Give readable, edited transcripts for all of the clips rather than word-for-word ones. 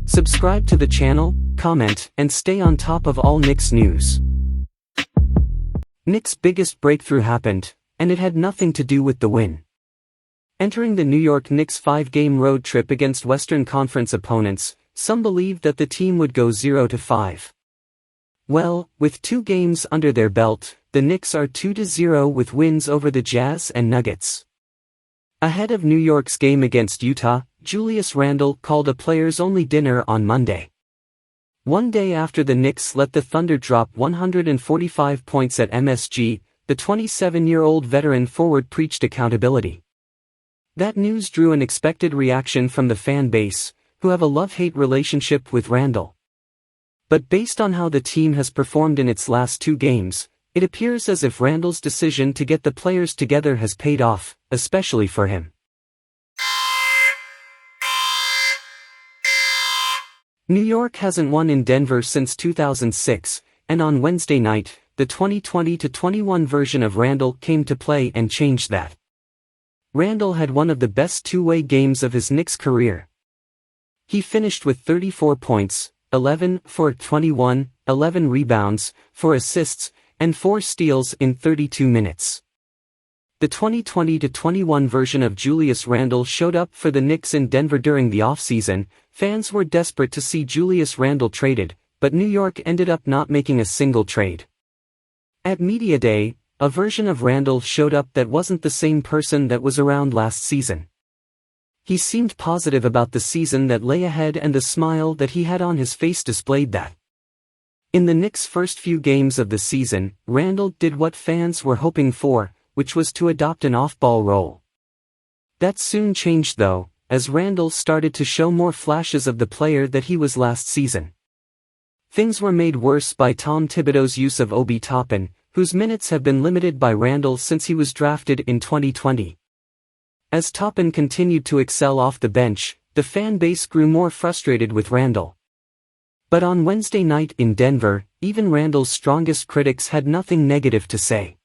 Subscribe to the channel, comment, and stay on top of all Knicks news. Knicks' biggest breakthrough happened, and it had nothing to do with the win. Entering the New York Knicks' 5-game road trip against Western Conference opponents, some believed that the team would go 0-5. Well, with 2 games under their belt, the Knicks are 2-0 with wins over the Jazz and Nuggets. Ahead of New York's game against Utah, Julius Randle called a players-only dinner on Monday. One day after the Knicks let the Thunder drop 145 points at MSG, the 27-year-old veteran forward preached accountability. That news drew an expected reaction from the fan base, who have a love-hate relationship with Randle. But based on how the team has performed in its last 2 games, it appears as if Randle's decision to get the players together has paid off, especially for him. New York hasn't won in Denver since 2006, and on Wednesday night, the 2020-21 version of Randle came to play and changed that. Randle had one of the best two-way games of his Knicks career. He finished with 34 points, 11 for 21, 11 rebounds, 4 assists, and 4 steals in 32 minutes. The 2020-21 version of Julius Randle showed up for the Knicks in Denver during the offseason. Fans were desperate to see Julius Randle traded, but New York ended up not making a single trade. At Media Day, a version of Randle showed up that wasn't the same person that was around last season. He seemed positive about the season that lay ahead, and the smile that he had on his face displayed that. In the Knicks' first few games of the season, Randle did what fans were hoping for, which was to adopt an off-ball role. That soon changed though, as Randle started to show more flashes of the player that he was last season. Things were made worse by Tom Thibodeau's use of Obi Toppin, whose minutes have been limited by Randle since he was drafted in 2020. As Toppin continued to excel off the bench, the fan base grew more frustrated with Randle. But on Wednesday night in Denver, even Randle's strongest critics had nothing negative to say.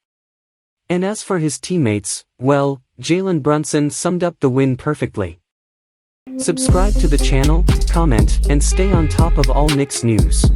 And as for his teammates, well, Jalen Brunson summed up the win perfectly. Subscribe to the channel, comment, and stay on top of all Knicks news.